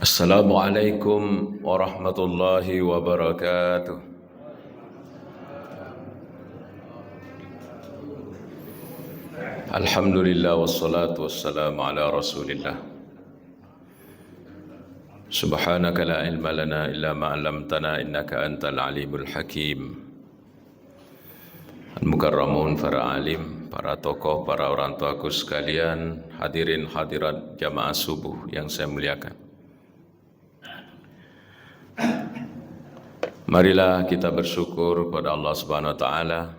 Assalamualaikum warahmatullahi wabarakatuh. Alhamdulillah wassalatu wassalamu ala rasulillah. Subhanaka la ilma lana illa ma 'allamtana innaka antal alimul hakim. Al-mukarramun, para alim, para tokoh, para orang tuaku sekalian, hadirin hadirat jamaah subuh yang saya muliakan. Marilah kita bersyukur kepada Allah Subhanahu wa taala.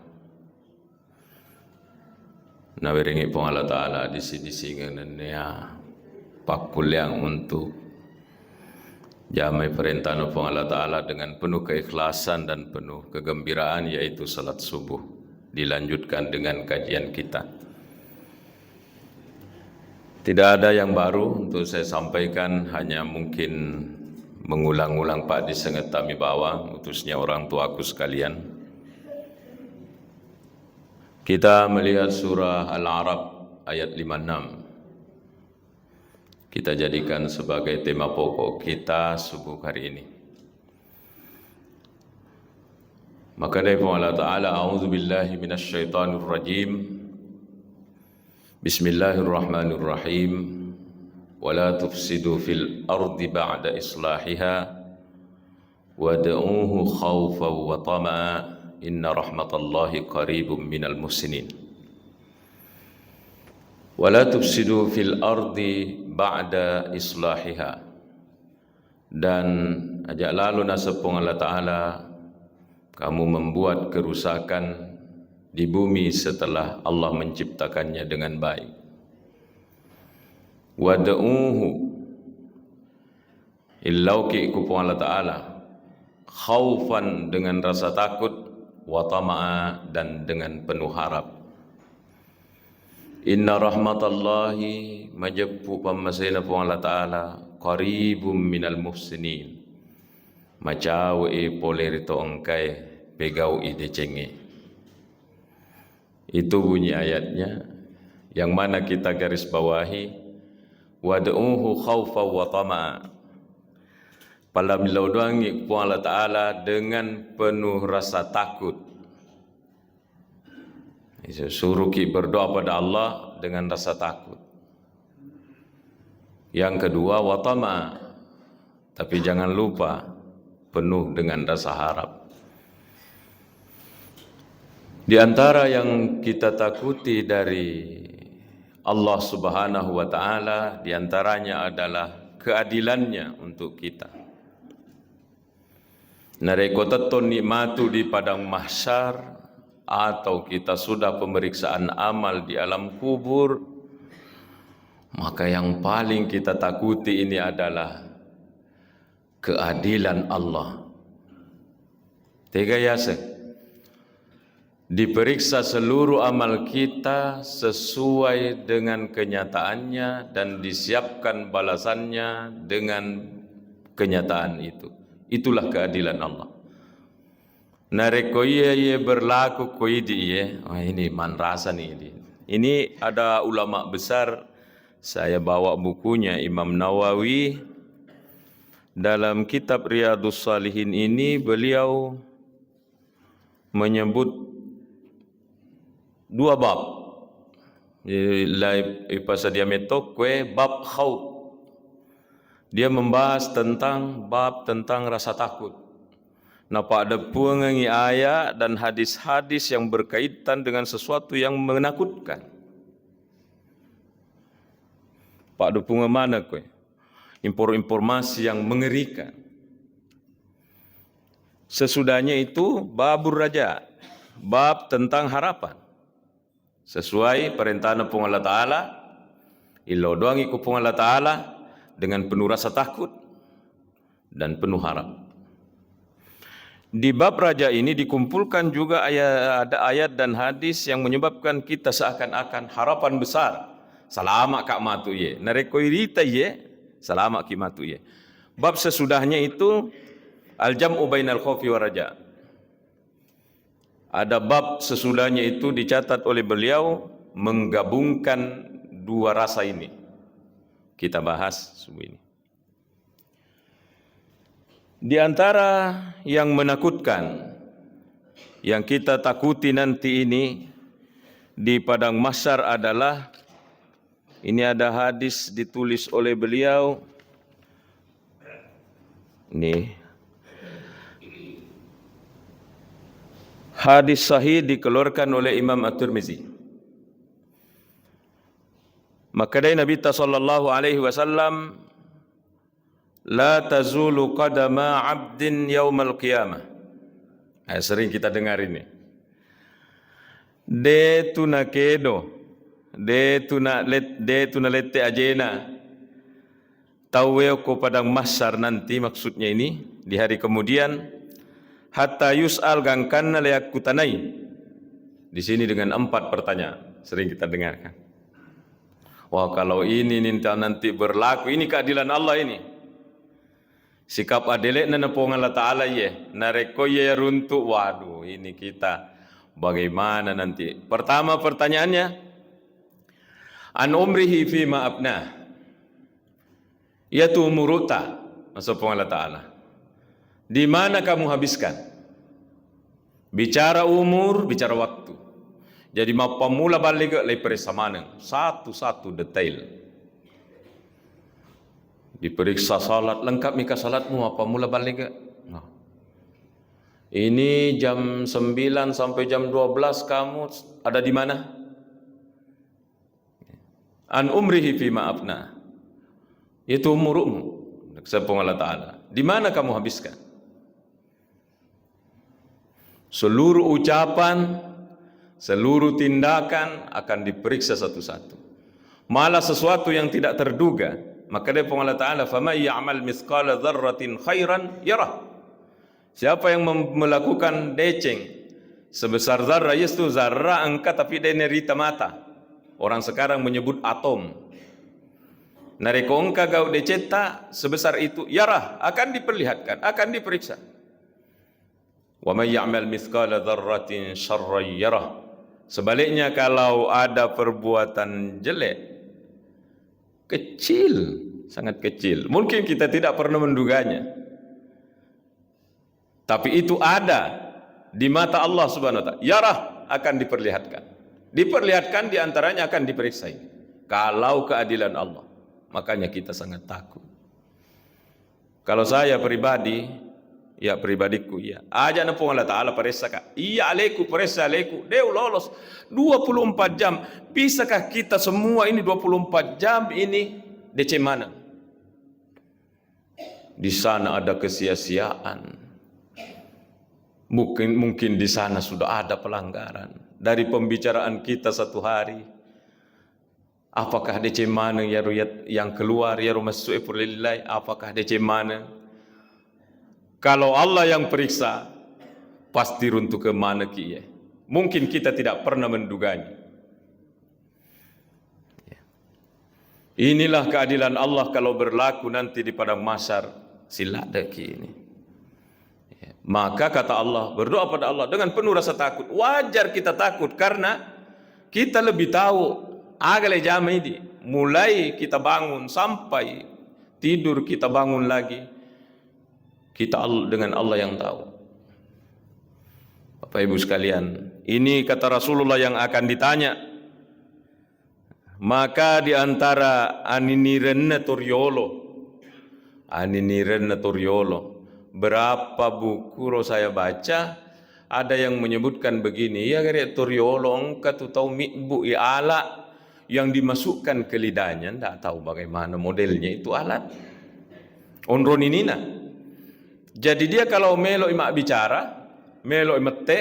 Nawiringi pun Allah taala di sini singennya pakul yang untuk jamai perintah pun Allah taala dengan penuh keikhlasan dan penuh kegembiraan, yaitu salat subuh. Dilanjutkan dengan kajian kita. Tidak ada yang baru untuk saya sampaikan, hanya mungkin mengulang-ulang Pak di sengetami bawah, khususnya orang tuaku sekalian. Kita melihat surah Al-A'raf ayat 56. Kita jadikan sebagai tema pokok kita subuh hari ini. Maka dari Allah Ta'ala, a'udzubillahi minasyaitanir rajim. Bismillahirrahmanirrahim. Wala tufsidu fil ardi ba'da islahiha wad'uuhu khawfan wa tama'a inna rahmatallahi qaribum minal muhsinin. Wala tufsidu fil ardi ba'da islahiha. Dan ajak lalu nasabung Allah Ta'ala, kamu membuat kerusakan di bumi setelah Allah menciptakannya dengan baik. Wad'uuhu, illauki kupung Allah Ta'ala, khaufan dengan rasa takut, wa tama'a dan dengan penuh harap. Inna rahmatallahi majabbu pamasina pung Allah Ta'ala qaribum minal muhsinin. Macau poler itu engkai pegau ide cenge. Itu bunyi ayatnya, yang mana kita garis bawahi, wad'uuhu khawfa wa tama'a. Pala bilau doangi puang Allah Ta'ala dengan penuh rasa takut. Suruh kita berdoa pada Allah dengan rasa takut. Yang kedua, wa tama'a. Tapi jangan lupa penuh dengan rasa harap. Di antara yang kita takuti dari Allah Subhanahu wa taala, di antaranya adalah keadilannya untuk kita. Nareko tetun nikmatu di padang mahsyar, atau kita sudah pemeriksaan amal di alam kubur, maka yang paling kita takuti ini adalah keadilan Allah. Tiga yasa, diperiksa seluruh amal kita sesuai dengan kenyataannya dan disiapkan balasannya dengan kenyataan itu. Itulah keadilan Allah. Narekoye berlaku koidi ini man rasa nih. Ini ada ulama besar, saya bawa bukunya Imam Nawawi. Dalam kitab Riyadhus Shalihin ini beliau menyebut dua bab. Ipasa dia metok kue bab khauf. Dia membahas tentang bab tentang rasa takut. Napa ada puangangi ayat dan hadis-hadis yang berkaitan dengan sesuatu yang menakutkan. Pak ada punga mana kue? Informasi yang mengerikan. Sesudahnya itu babur raja, bab tentang harapan. Sesuai perintah pung Allah Ta'ala, ilo doangi kupung Allah Ta'ala dengan penuh rasa takut dan penuh harap. Di bab raja ini dikumpulkan juga ada ayat dan hadis yang menyebabkan kita seakan-akan harapan besar. Salama kak matu ye, narekoirita ye, salama ki matu ye. Bab sesudahnya itu al-jam'u bainal khaufi wa raja. Ada bab sesudahnya itu dicatat oleh beliau menggabungkan dua rasa ini. Kita bahas subuh ini. Di antara yang menakutkan, yang kita takuti nanti ini di padang mahsyar adalah, ini ada hadis ditulis oleh beliau, ini hadis sahih dikeluarkan oleh Imam At-Tirmizi. Maka dari Nabi sallallahu alaihi wasallam, la tazulu qadama 'abdin yaumal qiyamah. Sering kita dengar ini. De tuna kedo, de tuna lete ajena. Taweo ko padang mahsyar nanti, maksudnya ini di hari kemudian, hatta yus'al gangkanna layakutanai. Di sini dengan 4 pertanyaan sering kita dengarkan. Wah, kalau ini nanti berlaku, ini keadilan Allah ini. Sikap adilek na po Allah Ta'ala ye, nareko ye runtuk, waduh ini kita bagaimana nanti. Pertama pertanyaannya, an umrihi fima abnah, yaitu umuruta, maksud Allah Ta'ala. Di mana kamu habiskan? Bicara umur, bicara waktu. Jadi mapamula balik ke periksa mana? Satu-satu detail. Diperiksa salat, lengkap mika salatmu, apa mula balik ke? Nah. Ini jam 9 sampai jam 12 kamu ada di mana? An umrihi fima afna. Itu umurmu. Sepung Allah Ta'ala. Di mana kamu habiskan? Seluruh ucapan, seluruh tindakan akan diperiksa satu-satu. Malah sesuatu yang tidak terduga, maka dia Allah Ta'ala, faman ya'mal mithqala dzarratin khairan yarah. Siapa yang melakukan deceng sebesar zarah, yaitu zarah angka tapi dia nerita mata. Orang sekarang menyebut atom. Nareko angka gau deceta sebesar itu, yarah, akan diperlihatkan, akan diperiksa. Wa man ya'mal mithqala dzarratin syarran yarah. Sebaliknya, kalau ada perbuatan jelek, kecil, sangat kecil, mungkin kita tidak pernah menduganya, tapi itu ada di mata Allah Subhanahu wa Ta'ala, yarah, akan diperlihatkan. Diperlihatkan, diantaranya akan diperiksa. Kalau keadilan Allah, makanya kita sangat takut. Kalau saya pribadi, ya pribadiku, ya aja napung Allah Ta'ala periksa kak, iya aleku, periksa aleku, deu lolos 24 jam. Bisakah kita semua ini 24 jam ini DC mana? Di sana ada kesia-siaan. Mungkin di sana sudah ada pelanggaran. Dari pembicaraan kita satu hari, apakah DC mana ya yang keluar ya rumah su'ipulillah, apakah DC mana? Kalau Allah yang periksa, pasti runtuh ke mana kia. Mungkin kita tidak pernah menduganya. Inilah keadilan Allah kalau berlaku nanti di padang mahsyar. Siladaki ini. Maka kata Allah, berdoa pada Allah dengan penuh rasa takut. Wajar kita takut karena kita lebih tahu agale jam ini. Mulai kita bangun sampai tidur kita bangun lagi, kita dengan Allah yang tahu. Bapak Ibu sekalian, ini kata Rasulullah yang akan ditanya. Maka di antara aninirenna turiolo, berapa buku saya baca, ada yang menyebutkan begini, ya gare turiolo engka tu tahu mikbu alat yang dimasukkan ke lidahnya, tidak tahu bagaimana modelnya itu alat. Onroninina. Jadi dia kalau melo imak bicara, melo imete,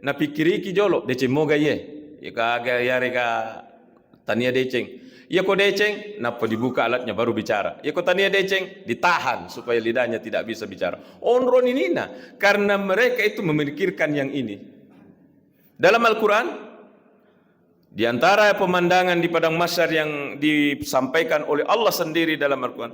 na pikiri ki jolo, dece moga ye. Ya kaga ya reka tania deceng. Ya ko deceng, napa dibuka alatnya baru bicara. Ya ko tania deceng, ditahan supaya lidahnya tidak bisa bicara. Onroninina, karena mereka itu memikirkan yang ini. Dalam Al-Quran, di antara pemandangan di padang mahsyar yang disampaikan oleh Allah sendiri dalam Al-Quran,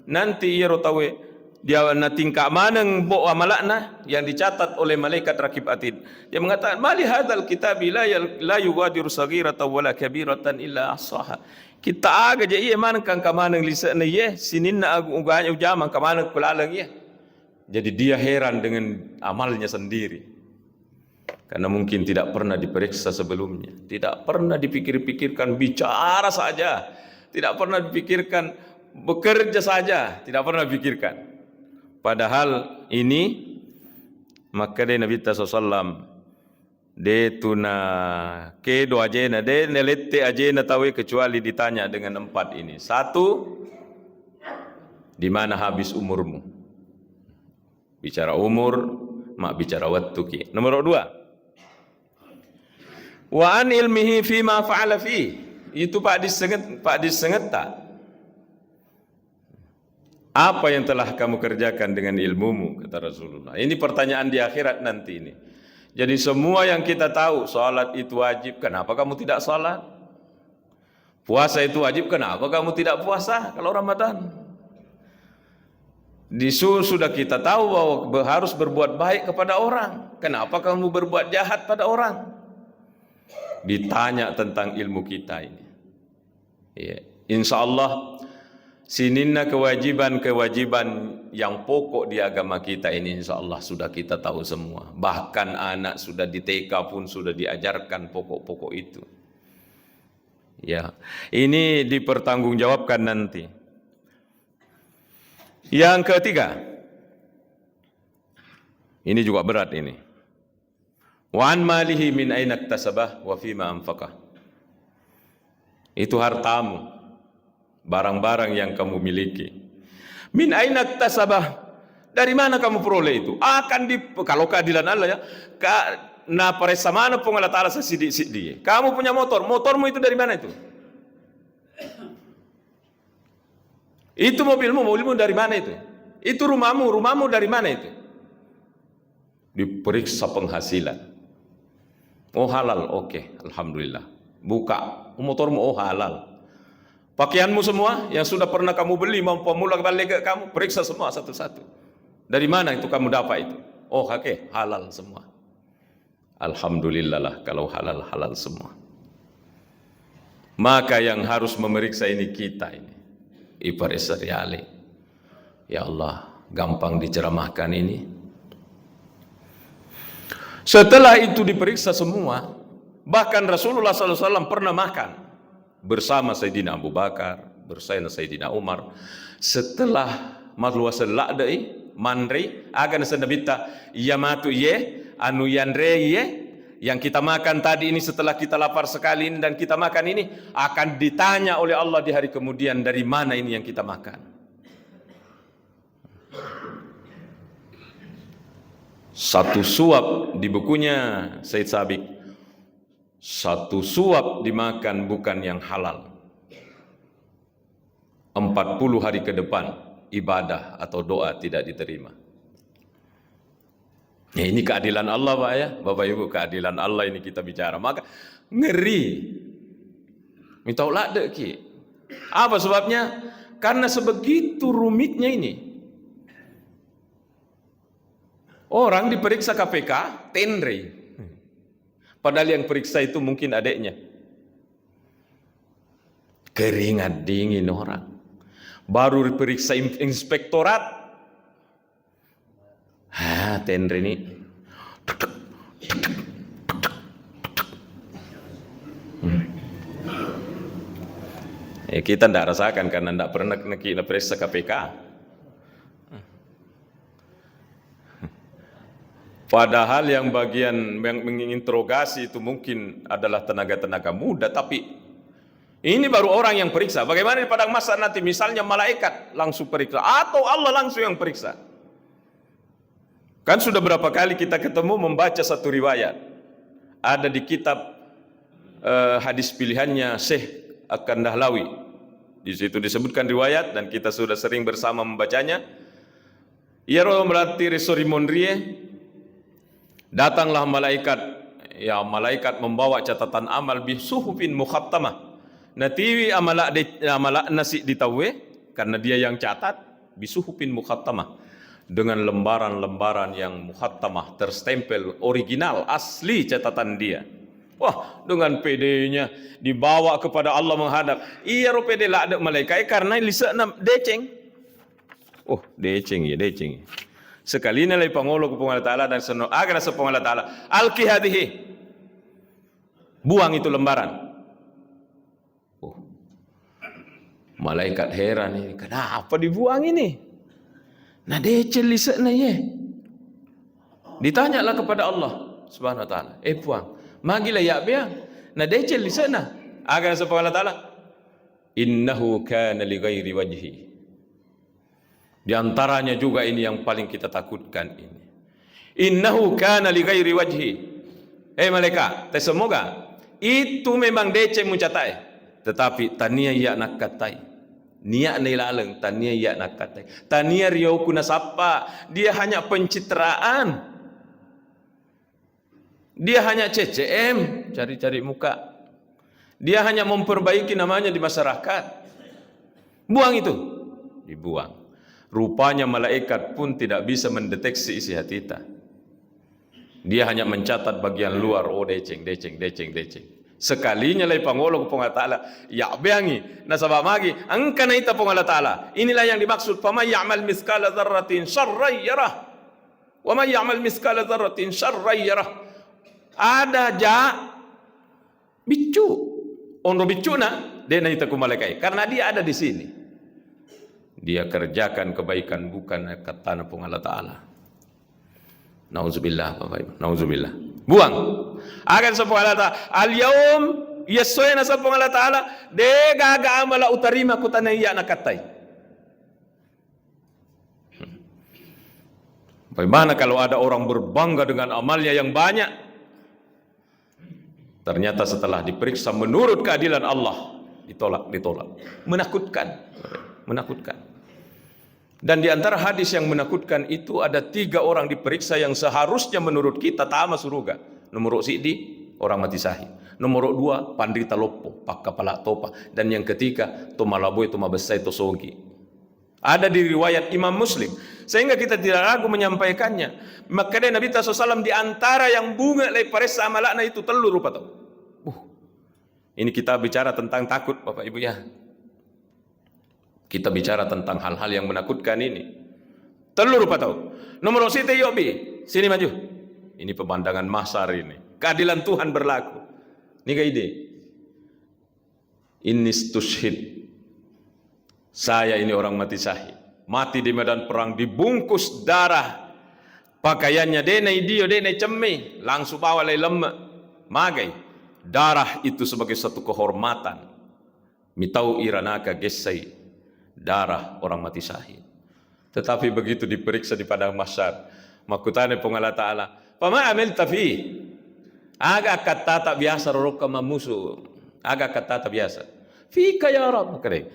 nanti ya rotawe dia na tingkah maneng bo amalakna yang dicatat oleh malaikat rakib atid. Dia mengatakan, mali hadzal kitabi la yughadiru saghiratan wala kabiratan illa ahsaha. Kita aga je iya maneng kan ka maneng lisana ye sininna uganya ujama ka maneng kulalang ye. Jadi dia heran dengan amalnya sendiri. Karena mungkin tidak pernah diperiksa sebelumnya, tidak pernah dipikir-pikirkan, bicara saja, tidak pernah dipikirkan, bekerja saja, tidak pernah dipikirkan. Padahal ini, maka dia Nabi SAW, dia tuna kedo ajena, dia nelete ajena tahu kecuali ditanya dengan 4 ini. 1, di mana habis umurmu? Bicara umur, mak bicara waktu ki. Nomor 2, wa an ilmihi fi ma fa'ala fi. Itu Pak disenget tak? Apa yang telah kamu kerjakan dengan ilmumu, kata Rasulullah. Ini pertanyaan di akhirat nanti ini. Jadi semua yang kita tahu, salat itu wajib, kenapa kamu tidak salat? Puasa itu wajib, kenapa kamu tidak puasa kalau Ramadan? Sudah kita tahu bahwa harus berbuat baik kepada orang. Kenapa kamu berbuat jahat pada orang? Ditanya tentang ilmu kita ini. Ya. Insya Allah sininna kewajiban-kewajiban yang pokok di agama kita ini insya Allah sudah kita tahu semua. Bahkan anak sudah di TK pun sudah diajarkan pokok-pokok itu. Ya, ini dipertanggungjawabkan nanti. Yang ketiga, ini juga berat ini. Wa an malihi min aina iktasabah wa fima anfaqah. Itu hartamu, barang-barang yang kamu miliki. Min aina iktasabah, dari mana kamu peroleh itu? Kalau keadilan Allah ya, na paresa mana pun Allah Ta'ala sesidik-sidik. Kamu punya motormu itu dari mana itu? Itu mobilmu dari mana itu? Itu rumahmu dari mana itu? Diperiksa penghasilan. Oh halal, oke, alhamdulillah. Buka motormu, oh halal. Pakaianmu semua yang sudah pernah kamu beli mau pemula balik ke kamu, periksa semua satu-satu. Dari mana itu kamu dapat itu? Oh oke, halal semua. Alhamdulillah lah kalau halal semua. Maka yang harus memeriksa ini kita ini. Ibarisariali. Ya Allah, gampang diceramahkan ini. Setelah itu diperiksa semua, bahkan Rasulullah SAW pernah makan bersama Sayyidina Abu Bakar, bersama Sayyidina Umar. Setelah madluwasal la'dai manri agan senabita yamatu ye anu yanre ye, yang kita makan tadi ini setelah kita lapar sekali ini dan kita makan ini akan ditanya oleh Allah di hari kemudian dari mana ini yang kita makan. Satu suap di bukunya Said Sabiq, satu suap dimakan bukan yang halal. 40 hari ke depan ibadah atau doa tidak diterima. Ya, ini keadilan Allah Pak ya, Bapak Ibu, keadilan Allah ini kita bicara. Maka ngeri. Minta lade ki. Apa sebabnya? Karena sebegitu rumitnya ini. Orang diperiksa KPK, tenre. Padahal yang periksa itu mungkin adiknya. Keringat dingin orang. Baru diperiksa inspektorat. Tenre ini kita tidak rasakan karena tidak pernah kita periksa KPK. Padahal yang bagian yang menginterogasi itu mungkin adalah tenaga-tenaga muda, tapi ini baru orang yang periksa. Bagaimana di padang mahsyar nanti misalnya malaikat langsung periksa atau Allah langsung yang periksa? Kan sudah berapa kali kita ketemu membaca satu riwayat. Ada di kitab hadis pilihannya Syekh Akan-Dahlawi. Di situ disebutkan riwayat dan kita sudah sering bersama membacanya. Ya berarti resori monrie. Datanglah malaikat. Ya malaikat membawa catatan amal bi suhufin mukhattamah. Natiwi amalak nasi ditawe karena dia yang catat bi suhufin mukhattamah. Dengan lembaran-lembaran yang muhattamah, terstempel, original, asli catatan dia. Wah, dengan PD-nya dibawa kepada Allah menghadap. Iya ro PD lah ada malaikat karena lisa nam deceng. Oh, deceng ya, deceng. Sekali nilai pangolo ku Allah Ta'ala dan seno agar sa Allah Ta'ala. Al-kihadihi. Buang itu lembaran. Oh. Malaikat heran ini. Kenapa dibuang ini? Nah decel lisak na ye. Ditanyalah kepada Allah Subhanahu Wa Ta'ala. Buang. Magilah ya biang. Nah decel lisak na. Agar sa Allah Ta'ala. Innahu kana li ghairi wajhi. Di antaranya juga ini yang paling kita takutkan ini. Innahu kana li ghairi wajhi. Malaikat, semoga itu memang DC mencatai, tetapi tania ya nak katai. Nia nilaleng tania ya nak katai. Tania riau kuna sapa, dia hanya pencitraan. Dia hanya CCM, cari-cari muka. Dia hanya memperbaiki namanya di masyarakat. Buang itu, dibuang. Rupanya malaikat pun tidak bisa mendeteksi isi hati kita. Dia hanya mencatat bagian luar. Oh deceng. Sekalinya lai pangolo ku Allah Ta'ala. Ya beangi. Nasabah magi. Angka na ita Allah Ta'ala. Inilah yang dimaksud. Faman ya'mal miskala dzarratin syarran yarah. Wa man ya'mal miskala dzarratin syarran yarah. Ada ja bicu. Onro bicu na. Dia na ita ku malaikat. Karena dia ada di sini. Dia kerjakan kebaikan bukan kata Allah Ta'ala. Nauzubillah, Bapak Ibu. Nauzubillah. Buang. Akan sa Allah Ta'ala. Al-yawm yasoy na sa Allah Ta'ala. De gaga amala utarima kutanaya na katay. Bagaimana kalau ada orang berbangga dengan amalnya yang banyak? Ternyata setelah diperiksa menurut keadilan Allah. Ditolak. Menakutkan. Dan di antara hadis yang menakutkan itu ada 3 orang diperiksa yang seharusnya menurut kita tama surga. Nomor sidi orang mati sahih. Nomor 2 pandrita lopo pakka pala topa. Dan yang ketiga tomalaboy tomabesai tosogi. Ada di riwayat Imam Muslim. Sehingga kita tidak ragu menyampaikannya. Maka Nabi SAW di antara yang bunga lai paresa amalakna itu telur rupa tau. Ini kita bicara tentang takut Bapak Ibu ya. Kita bicara tentang hal-hal yang menakutkan ini. Telur apa tahu? Nomor siti yobi. Sini maju. Ini pemandangan mahsyar ini. Keadilan Tuhan berlaku. Ini ke ide. Inistushid. Saya ini orang mati syahid. Mati di medan perang dibungkus darah. Pakaiannya denai dio denai cemi. Langsung bawa lay lemak. Magai. Darah itu sebagai satu kehormatan. Mitau iranaka gesai. Darah orang mati syahid. Tetapi begitu diperiksa di padang mahsyar, makutane Allah Ta'ala, "Pama amil tafi?" Agak kata tak biasa roroka mamusu. Agak kata tak biasa. Fika ya Rab, makare.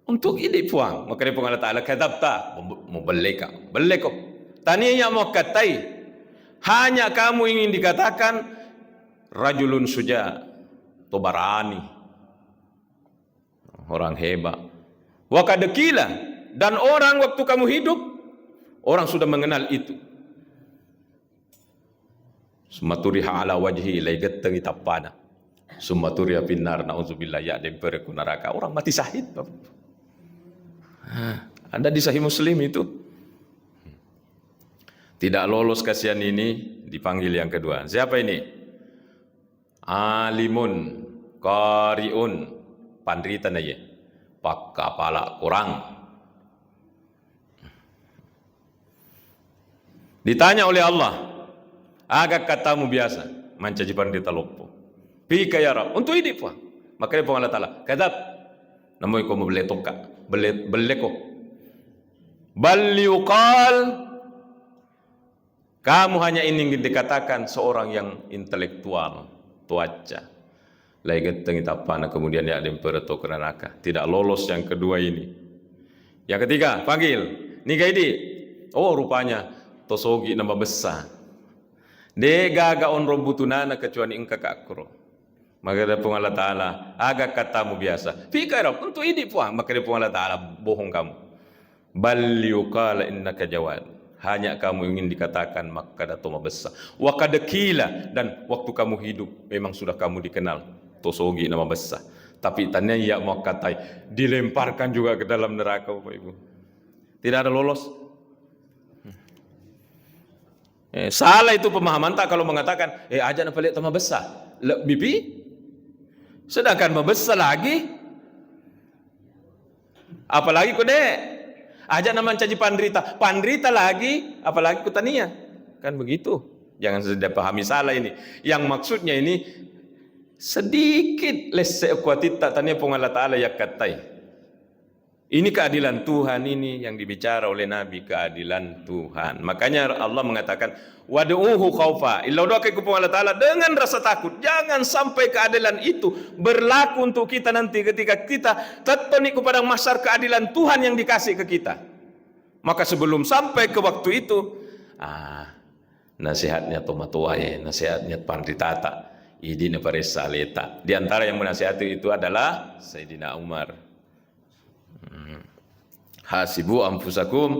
Untuk ini puang, makare Allah Ta'ala kadabta, muballeka. Balleko. Taninya mau katai. Hanya kamu ingin dikatakan rajulun suja, tobarani. Orang hebat. Wakadekila, dan orang waktu kamu hidup orang sudah mengenal itu. Sumaturiha ala wajhi laigat tengi tapana. Sumaturiha binar nauzubillah ya dempere kunaraka. Orang mati syahid. Ada di Sahih Muslim itu. Tidak lolos kasihan ini dipanggil yang kedua. Siapa ini? Alimun qariun pandrita naye. Pak kepala kurang. Ditanya oleh Allah, agak katamu biasa, mancajipan di talopo. Pika ya Rab, untuk ini puang. Makanya Allah Ta'ala, kadab, namoy ko mabeletoka, beleko. Baliukal, kamu hanya ingin dikatakan seorang yang intelektual, tuaca. Lagi tengitapana kemudian ya dempereto keranaka. Tidak lolos yang kedua ini. Yang ketiga panggil. Nika ini. Oh rupanya tosogi nama besar. De gaga on robutunana kecuali engka kakro. Maka ada Allah Ta'ala. Agak katamu biasa. Fikirap untuk ini puang. Maka ada Allah Ta'ala bohong kamu. Bal yuqala innaka jawad. Hanya kamu ingin dikatakan maka ada toma besar. Wakadekila dan waktu kamu hidup memang sudah kamu dikenal. Tosogi nama besar. Tapi tanya ya mau katai dilemparkan juga ke dalam neraka Bapak Ibu. Tidak ada lolos. Salah itu pemahaman tak kalau mengatakan aja nak pelik tambah besar. Bibi sedangkan membesar lagi. Apalagi ku dek aja nama caji pandrita lagi, apalagi ku tania. Kan begitu. Jangan sudah pahami salah ini. Yang maksudnya ini sedikit lesse kuatita tania pun Allah Ta'ala ya katai. Ini keadilan Tuhan ini yang dibicara oleh Nabi, keadilan Tuhan. Makanya Allah mengatakan wad'uhu khaufa. Illa doa kepada Allah Ta'ala dengan rasa takut. Jangan sampai keadilan itu berlaku untuk kita nanti ketika kita tertoni kepada mahsyar keadilan Tuhan yang dikasih ke kita. Maka sebelum sampai ke waktu itu, nasihatnya tomatoaye, nasihatnya pandritata, idina paresa leta. Di antara yang menasihati itu adalah Sayyidina Umar. Hasibu anfusakum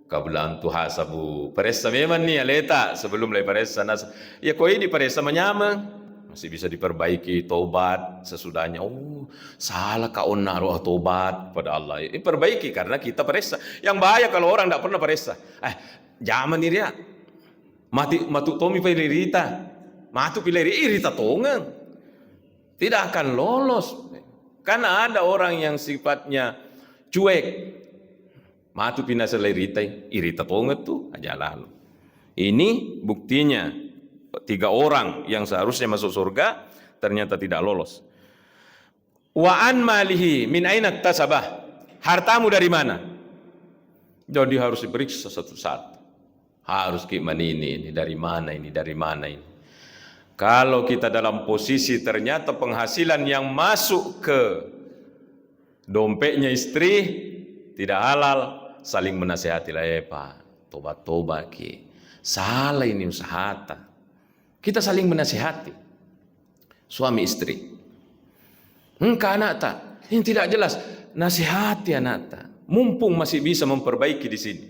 qabla an tuhasabu. Paresa memang ni aleta sebelum lai paresa nas. Ya koi di paresa menyama masih bisa diperbaiki, tobat sesudahnya. Oh, salah kau naruh tobat pada Allah. Perbaiki karena kita paresa. Yang bahaya kalau orang tidak pernah paresa. Zaman ini ya. Matu tomi pilirita. Matu pilirita tongang. Tidak akan lolos. Karena ada orang yang sifatnya cuek. Matu pina selerita, irita tonget tuh aja lalu. Ini buktinya 3 orang yang seharusnya masuk surga ternyata tidak lolos. Wa an malihi min aina tasabah. Hartamu dari mana? Jadi harus diperiksa satu-satu. Harus gimana ini dari mana ini, dari mana ini. Kalau kita dalam posisi ternyata penghasilan yang masuk ke dompetnya istri tidak halal, saling menasihati lah Pak, tobat ki. Salah ini usaha. Kita saling menasihati. Suami istri. Engkau anak tak, ini tidak jelas. Nasihati anak tak. Mumpung masih bisa memperbaiki di sini.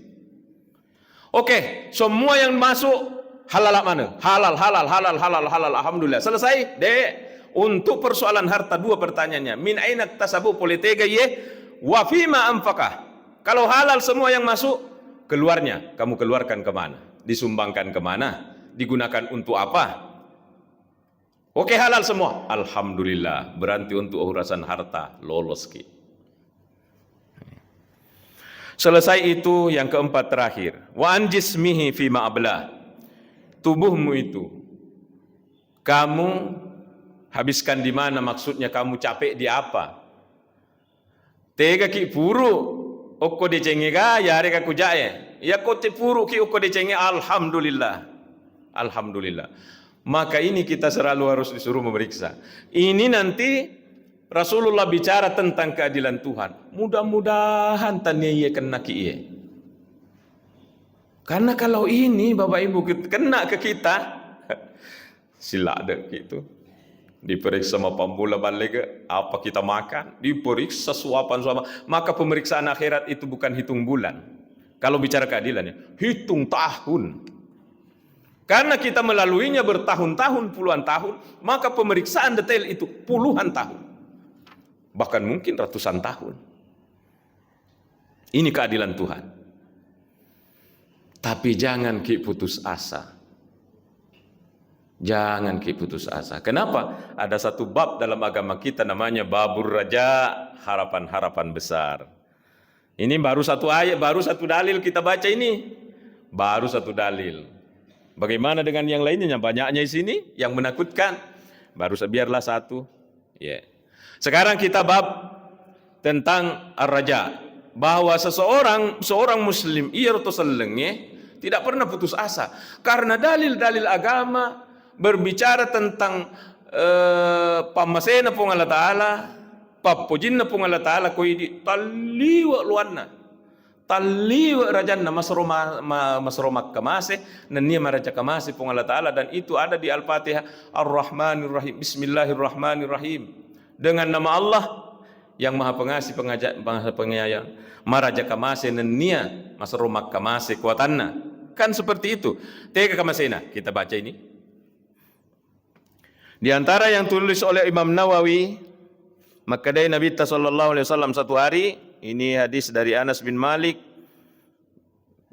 Oke, semua yang masuk halal mana? Halal. Alhamdulillah. Selesai, Dek. Untuk persoalan harta 2 pertanyaannya. Min aina tasabu politiga ye wa fima anfaqah. Kalau halal semua yang masuk, keluarnya kamu keluarkan kemana? Disumbangkan kemana? Digunakan untuk apa? Oke, halal semua. Alhamdulillah. Berarti untuk urusan harta lolos ki. Selesai itu yang keempat terakhir. Wa an jismihi fima ablah. Tubuhmu itu kamu habiskan di mana, maksudnya kamu capek di apa? Tega ki puru okko dicenge ga yare ka kujae. Ya kote puru ki okko dicenge, alhamdulillah. Alhamdulillah. Maka ini kita selalu harus disuruh memeriksa. Ini nanti Rasulullah bicara tentang keadilan Tuhan. Mudah-mudahan tanya ia kena ki ia. Karena kalau ini Bapak Ibu kena ke kita, sila ada gitu. Diperiksa sama pambula balik apa kita makan, diperiksa suapan. Maka pemeriksaan akhirat itu bukan hitung bulan. Kalau bicara keadilannya, hitung tahun. Karena kita melaluinya bertahun-tahun, puluhan tahun, maka pemeriksaan detail itu puluhan tahun. Bahkan mungkin ratusan tahun. Ini keadilan Tuhan. Tapi jangan putus asa. Jangan putus asa. Kenapa? Ada satu bab dalam agama kita namanya babur raja, harapan-harapan besar. Ini baru satu ayat, baru satu dalil kita baca ini. Baru satu dalil. Bagaimana dengan yang lainnya? Banyaknya di sini yang menakutkan. Baru biarlah satu. Sekarang kita bab tentang ar-raja, bahwa seorang muslim tidak pernah putus asa karena dalil-dalil agama berbicara tentang pamasena pung Allah Ta'ala, papujinna pung Allah Ta'ala kuidi taliwa luanna, taliwa rajanna masromak kamase, nania maraja kamase pung Allah Ta'ala, dan itu ada di Al-Fatihah. Ar-Rahmanir Rahim, Bismillahirrahmanirrahim, dengan nama Allah yang Maha Pengasih Maha Penyayang, maraja kamase nania masromak kamase kuatanna. Kan seperti itu. Tega kamasena. Kita baca ini. Di antara yang tulis oleh Imam Nawawi, maka dari Nabi sallallahu alaihi wasallam satu hari, ini hadis dari Anas bin Malik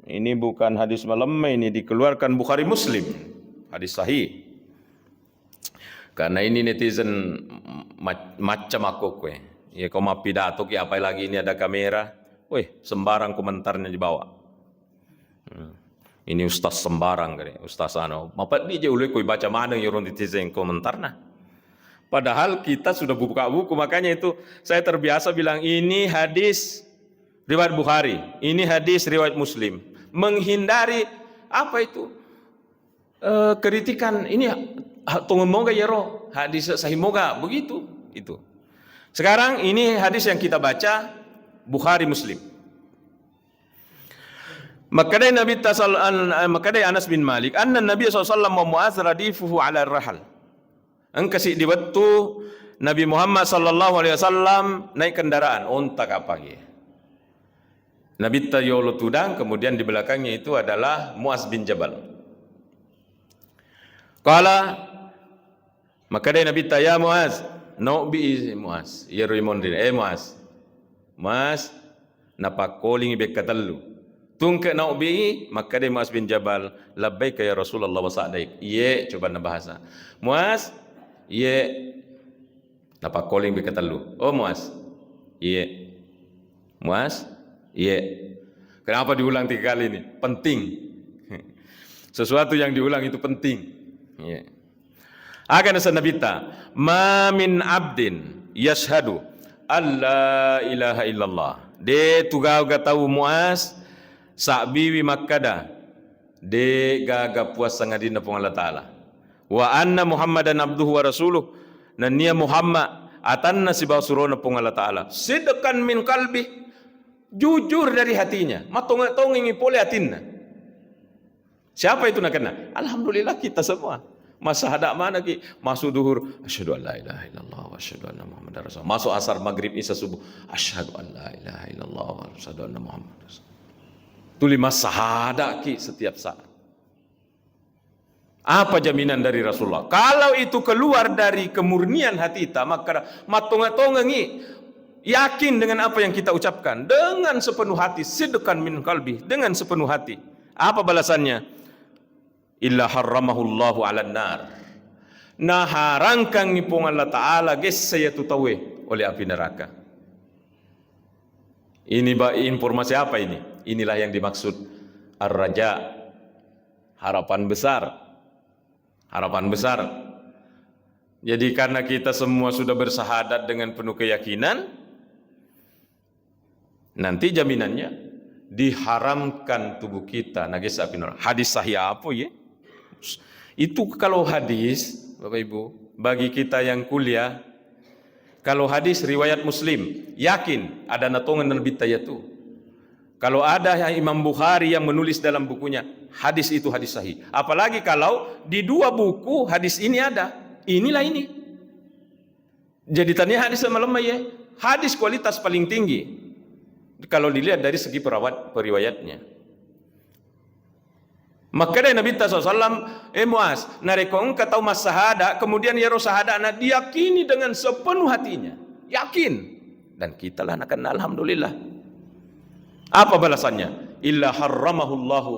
Ini bukan hadis melemah, ini dikeluarkan Bukhari Muslim, hadis sahih. Karena ini netizen macam aku kue. Ya kau mau pidato ki apa lagi ini ada kamera. Weh, sembarang komentarnya dibawa. Ini ustaz sembarang kali, ustaz ano. Mapat dia ulai kau baca mana yang netizen komentar nah. Padahal kita sudah buka buku, makanya itu saya terbiasa bilang ini hadis riwayat Bukhari, ini hadis riwayat Muslim. Menghindari apa itu? Kritikan ini tunggu moga ya roh hadis sahih moga begitu itu. Sekarang ini hadis yang kita baca Bukhari Muslim. Makadai Anas bin Malik anna Nabi SAW wa Mu'adz radifuhu ala rahal. Engkasi di waktu Nabi Muhammad sallallahu alaihi wasallam naik kendaraan unta kapagi. Nabi tayolo tudang, kemudian di belakangnya itu adalah Mu'adz bin Jabal. Qala maka dia Nabi tanya Mu'adz, "Naubi Mu'adz, ya Raimondin, Mu'adz. Mas napa calling be katallu." Tungke naubi, maka dia Mu'adz bin Jabal, "Labbaika ya Rasulullah wa sa'daik." Ye, coba na bahasa. Mu'adz, ye napa calling be katallu. Oh Mu'adz. Ye. Mu'adz, ye. Kenapa diulang 3 kali ini? Penting. Sesuatu yang diulang itu penting. Ye. Akan sanabita ma min abdin yashhadu alla ilaha illallah. De tugau gatau Mu'adz sakbiwi makkada de gaga puasa ngadina pung Allah Ta'ala wa anna Muhammadan abduhu wa rasuluh dan nia Muhammad atanna sibau surona pung Allah Ta'ala sidqan min qalbi, jujur dari hatinya, matong-tongingi pole hatinna. Siapa itu nak kena? Alhamdulillah kita semua. Masa hadak mana ki? Masuk duhur, asyhadu an la ilaha illallah wa asyhadu anna Muhammadar rasul. Masuk asar maghrib isya subuh, asyhadu an la ilaha illallah wa asyhadu anna Muhammadar rasul. Itu 5 syahadat ki setiap saat. Apa jaminan dari Rasulullah? Kalau itu keluar dari kemurnian hati kita, maka matonga-tongangi yakin dengan apa yang kita ucapkan dengan sepenuh hati, sidqan min qalbi, dengan sepenuh hati. Apa balasannya? Illa harramahullahu 'alan nar. Nah harangkan ngipong Allah Ta'ala ges saya tutawe oleh api neraka. Ini informasi apa ini? Inilah yang dimaksud ar-raja, harapan besar. Harapan besar. Jadi karena kita semua sudah bersahadat dengan penuh keyakinan, nanti jaminannya diharamkan tubuh kita najis api neraka. Hadis sahih apa ya? Itu kalau hadis, Bapak Ibu, bagi kita yang kuliah, kalau hadis riwayat Muslim, yakin ada natongan dan bitayatu. Kalau ada Imam Bukhari yang menulis dalam bukunya, hadis itu hadis sahih. Apalagi kalau di 2 buku hadis ini ada, inilah ini. Jadi tanya hadis semalam ya, hadis kualitas paling tinggi. Kalau dilihat dari segi periwayatnya. Maka dari Nabi SAW, Mu'adz, narekong kata mas sahada, kemudian ya sahada, diyakini dengan sepenuh hatinya, yakin. Dan kita lah akan alhamdulillah. Apa balasannya? Illa harramahullahu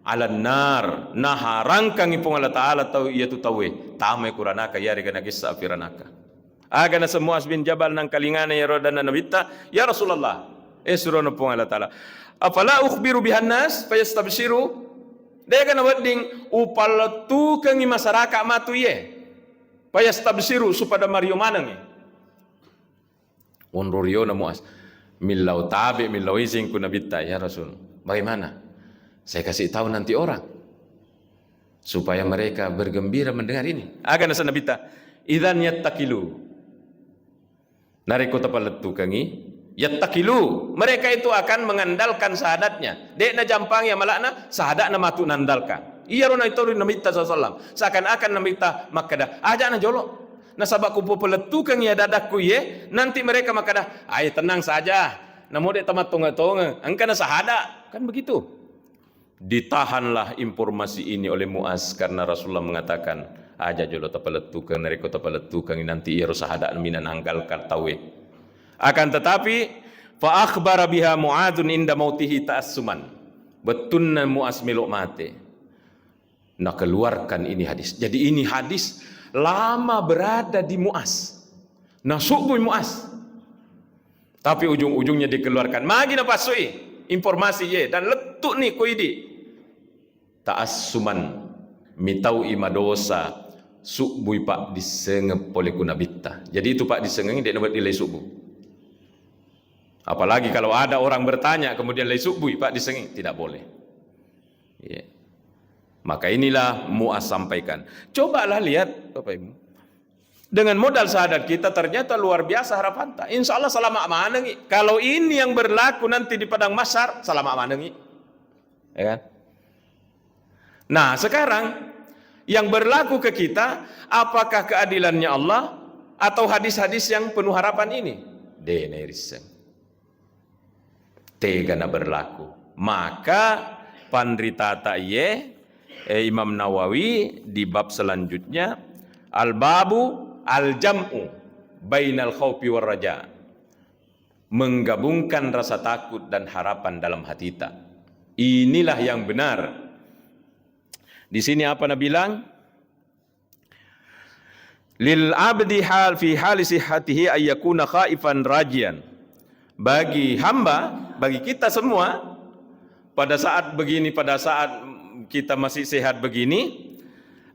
'alan nar. Naharangkan ipong Allah Ta'ala tau iya tu tawe. Tamay kuranaka yari kana kisah apiranaka. Agana semua bin Jabal nang kalingana ya rodana nabita, ya Rasulullah. Surono pong Allah Ta'ala. Afala ukhbiru bihan nas fayastabshiru. Dia kana wedding upalatu kangi masyarakat matu ye. Fayastabshiru supaya Mario manang ye. Onrorio na Mu'adz. Milau tabi milau izin ku nabita ya Rasul. Bagaimana? Saya kasih tahu nanti orang supaya mereka bergembira mendengar ini. Akan nasa nabita. Idzan yattakilu. Nariko tapaletu kangi yattakilu, mereka itu akan mengandalkan sahadatnya. Dek na jampang ya malakna sahadat na matu nandalkan. Iya rona itu Nabi sallallahu seakan-akan Nabi makada aja na jolok. Na sabak kupu peletu kang ya dadakku ye, nanti mereka makada ay tenang saja. Namo dek tamat tonga-tonga, angkana sahada, kan begitu. Ditahanlah informasi ini oleh Mu'adz karena Rasulullah mengatakan aja jolo tapaletu kang nariko tapaletu kang nanti iya sahada minan anggal kartawe. Akan tetapi fa akhbara biha Mu'adzun inda mautihi ta'assuman. Betunna Mu'az melok mate. Nak keluarkan ini hadis. Jadi ini hadis lama berada di Mu'az. Nah subuh Mu'az. Tapi ujung-ujungnya dikeluarkan. Magi na pasui informasi ye dan letuk ni koidi. Ta'assuman mitau imadosa subuh pak disengep oleh kunabita. Jadi itu pak disengeng dia dapat nilai subuh. Apalagi kalau ada orang bertanya kemudian nilai subuh pak disengeng, tidak boleh. Yeah. Maka inilah Mu'az sampaikan. Cobalah lihat Bapak Ibu. Dengan modal syahadat kita ternyata luar biasa harapan tak. Insya Allah selama amanengi. Kalau ini yang berlaku nanti di padang mahsyar, selama amanengi. Ya kan? Nah sekarang yang berlaku ke kita, apakah keadilannya Allah atau hadis-hadis yang penuh harapan ini? Deneriseng. Tegana berlaku. Maka pandritata Imam Nawawi di bab selanjutnya al-babu al-jam'u bainal khaufi war raja, menggabungkan rasa takut dan harapan dalam hati kita. Inilah yang benar. Di sini apa Nabi bilang? Lil abdi hal fi hali sihhatihi ayyakuna khaifan rajian. Bagi hamba, bagi kita semua pada saat begini, pada saat kita masih sehat begini,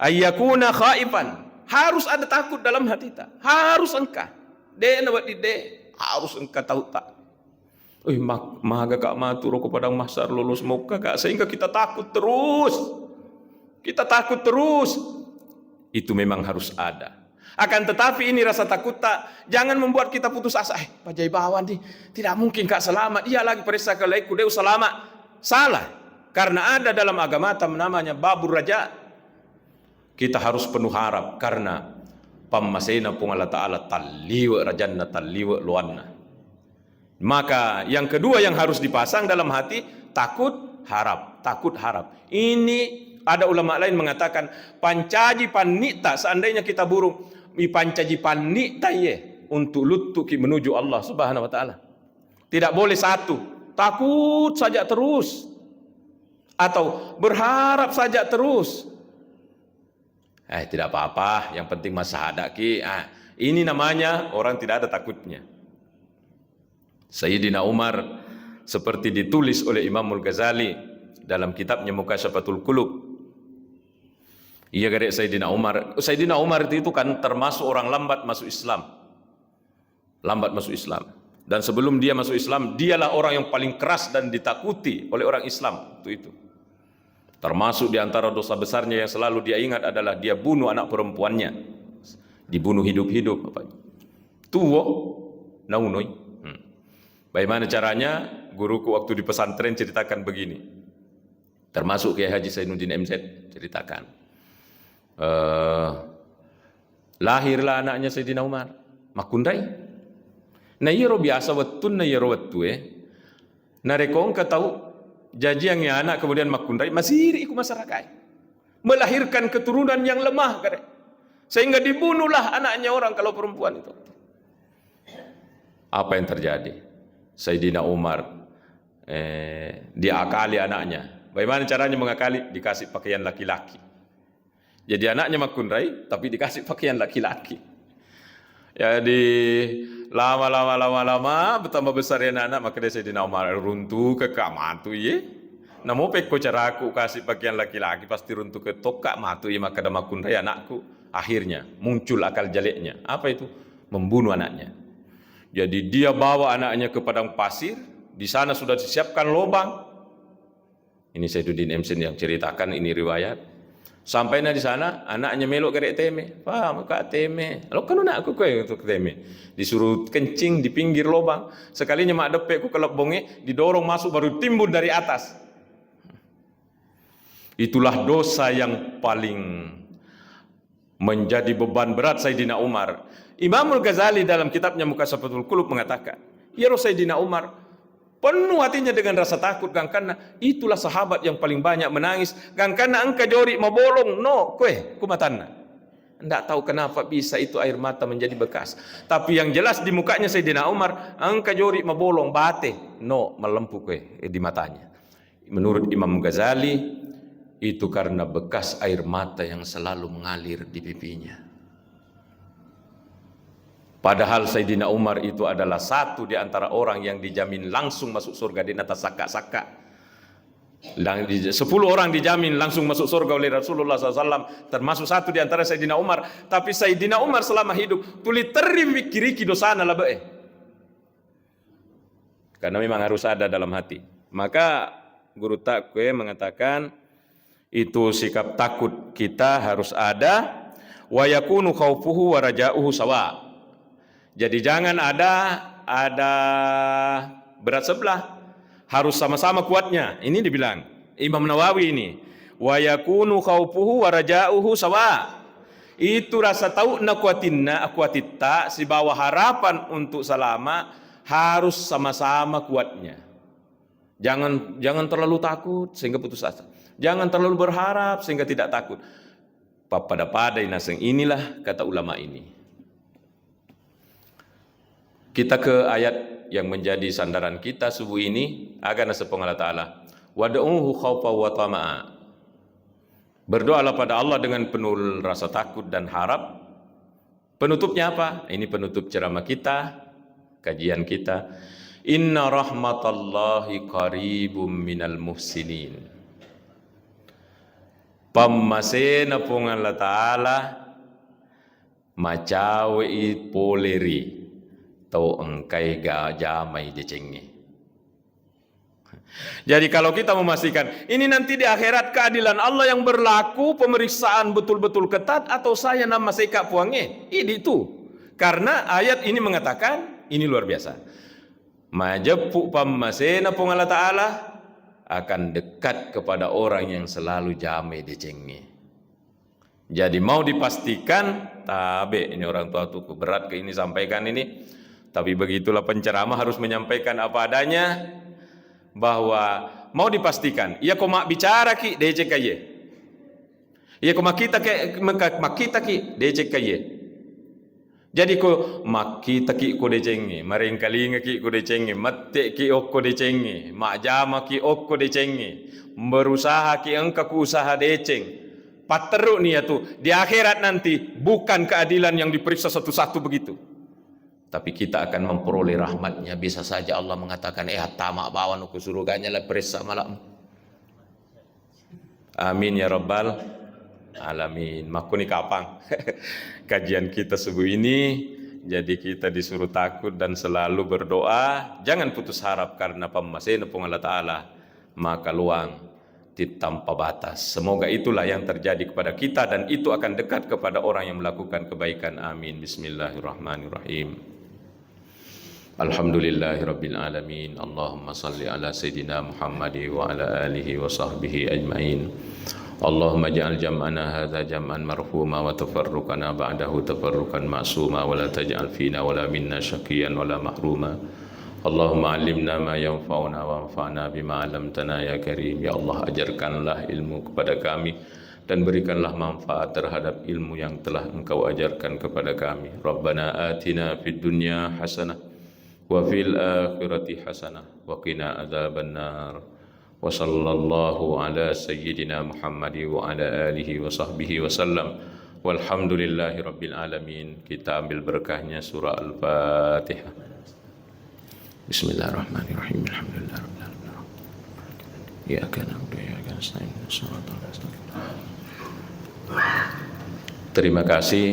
ayyakuna khaifan, harus ada takut dalam hati kita. Harus engkau. Harus engkau tahu tak. Maga kak maturo kepada mahsyar lulus muka kak, sehingga kita takut terus. Kita takut terus. Itu memang harus ada. Akan tetapi ini rasa takut tak, jangan membuat kita putus asa. Pak Jaibawan nih, tidak mungkin kak selamat. Iya lagi perisa kelaiku deu selamat. Salah. Karena ada dalam agama namanya babur raja. Kita harus penuh harap karena pammasena pung Allah Ta'ala taliwa rajanna taliwa luanna. Maka yang kedua yang harus dipasang dalam hati, takut harap, takut harap. Ini ada ulama lain mengatakan pancaji panita, seandainya kita burung pancaji panita untuk lutuki menuju Allah Subhanahu wa taala. Tidak boleh satu, takut saja terus atau berharap saja terus. Tidak apa-apa, yang penting masa hadaki. Ini namanya orang tidak ada takutnya. Sayyidina Umar seperti ditulis oleh Imam Al-Ghazali dalam kitabnya Mukashafatul Qulub. Iya gadek Sayyidina Umar. Sayyidina Umar itu kan termasuk orang lambat masuk Islam. Lambat masuk Islam. Dan sebelum dia masuk Islam, dialah orang yang paling keras dan ditakuti oleh orang Islam itu. Termasuk di antara dosa besarnya yang selalu dia ingat adalah dia bunuh anak perempuannya. Dibunuh hidup-hidup. Tuwo naunoi. Bagaimana caranya? Guruku waktu di pesantren ceritakan begini. Termasuk Kiai Haji Zainuddin MZ ceritakan. Lahirlah anaknya Sayyidina Umar makundai. Na yero biasa wetun na yero wetu narekong katau jaji yang anak kemudian makundai masiri iku masyarakat melahirkan keturunan yang lemah kare. Sehingga dibunuhlah anaknya orang kalau perempuan itu. Apa yang terjadi? Sayyidina Umar diakali anaknya. Bagaimana caranya mengakali? Dikasih pakaian laki-laki. Jadi anaknya makundai tapi dikasih pakaian laki-laki. Jadi lama bertambah besar ya anak, maka dia Sayyidina Umar runtuh ke kamatu ye. Namo peko cara aku kasih pakaian laki-laki pasti runtuh ke tokak matu ye, maka ada makundai anakku. Akhirnya muncul akal jeleknya. Apa itu? Membunuh anaknya. Jadi dia bawa anaknya ke padang pasir, di sana sudah disiapkan lubang. Ini Sayyidina Emsen yang ceritakan, ini riwayat. Sampainya di sana, anaknya melok kerek teme. Paham kak teme. Lo kan anakku kue untuk teme. Disuruh kencing di pinggir lubang. Sekalinya mak depek ku kelap bonge, didorong masuk baru timbun dari atas. Itulah dosa yang paling menjadi beban berat Sayyidina Umar. Imam Al-Ghazali dalam kitabnya Mukashafatul Qulub mengatakan, ya Sayyidina Umar penuh hatinya dengan rasa takut, karena itulah sahabat yang paling banyak menangis. Karena engkau jori mau bolong, no, kue, kumatanna. Tidak tahu kenapa bisa itu air mata menjadi bekas. Tapi yang jelas di mukanya Sayyidina Umar, engkau jori mau bolong, bate, no, melempuh kue di matanya. Menurut Imam Ghazali, itu karena bekas air mata yang selalu mengalir di pipinya. Padahal Sayyidina Umar itu adalah satu di antara orang yang dijamin langsung masuk surga di atas saka-saka. 10 orang dijamin langsung masuk surga oleh Rasulullah SAW, termasuk satu di antara Sayyidina Umar. Tapi Sayyidina Umar selama hidup tuli terim mikiriki dosana lah be. Karena memang harus ada dalam hati. Maka guru takwe mengatakan itu sikap takut kita harus ada, wa yakunu khaufuhu wa raja'uhu sawa. Jadi jangan ada berat sebelah, harus sama-sama kuatnya. Ini dibilang Imam Nawawi ini, wa yakunu khaufuhu wa raja'uhu sawa. Itu rasa tahu na kuatinna akuatitta, si bawa harapan untuk selama harus sama-sama kuatnya. Jangan terlalu takut sehingga putus asa. Jangan terlalu berharap sehingga tidak takut. Pada naseng inilah kata ulama ini. Kita ke ayat yang menjadi sandaran kita subuh ini. Agana sepong Allah Ta'ala. Wad'uhu khawfa wa tama'a. Berdoalah pada Allah dengan penuh rasa takut dan harap. Penutupnya apa? Ini penutup ceramah kita, kajian kita. Inna rahmatallahi qaribum minal muhsinin. Pamasena pong Allah Ta'ala macawe poleri tau engkai jamai dicengi. Jadi kalau kita memastikan ini nanti di akhirat keadilan Allah yang berlaku, pemeriksaan betul-betul ketat, atau saya nama seka puange, ini itu. Karena ayat ini mengatakan ini luar biasa. Majapuk pamasena pong Allah Ta'ala akan dekat kepada orang yang selalu jamai dicengi. Jadi mau dipastikan, tabe ini orang tua tuh berat ke ini sampaikan ini, tapi begitulah penceramah harus menyampaikan apa adanya, bahwa mau dipastikan, iya kok mak bicara ki decek kaye, iya kok makita ki decek kaye. Jadi ko makita ki ko decengi, maringkalinga ki ko decengi, matte ki okko decengi, majama ki okko decengi, berusaha ki engka ku usaha deceng. Pateruk nih ya tuh di akhirat nanti bukan keadilan yang diperiksa satu-satu begitu, tapi kita akan memperoleh rahmatnya. Bisa saja Allah mengatakan tamak bawan aku surganya lah periksa malam. Amin ya rabbal alamin. Makuni kapang kajian kita subuh ini. Jadi kita disuruh takut dan selalu berdoa. Jangan putus harap karena pemasen pun Allah Ta'ala maka luang tanpa batas. Semoga itulah yang terjadi kepada kita, dan itu akan dekat kepada orang yang melakukan kebaikan. Amin. Bismillahirrahmanirrahim. Alhamdulillahirabbil alamin. Allahumma salli ala sayidina Muhammadi wa ala alihi wa sahbihi ajmain. Allahumma ja'al jam'ana hadza jam'an marhuma wa tafarruqana ba'dahu tafarruqan ma'suma wa la taj'al fina wa la minna syaqiyan wa la mahruma. Allahumma 'allimna ma yanfa'una wa anfa'na bima 'allamtana ya karim. Ya Allah, ajarkanlah ilmu kepada kami dan berikanlah manfaat terhadap ilmu yang telah Engkau ajarkan kepada kami. Rabbana atina fid dunya hasanah wa fil akhirati hasanah wa qina adzabannar. Wa sallallahu ala sayyidina Muhammad wa ala alihi wa sahbihi wa sallam. Walhamdulillahi rabbil alamin. Kita ambil berkahnya surah Al-Fatihah. Bismillahirrahmanirrahim. Alhamdulillah rabbil alamin. Iyyaka na'budu wa iyyaka nasta'in. Shiratal mustaqim. Terima kasih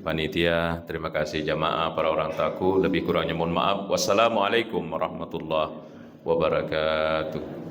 panitia, terima kasih jamaah, para orang taku. Lebih kurangnya mohon maaf. Wassalamualaikum warahmatullahi wabarakatuh.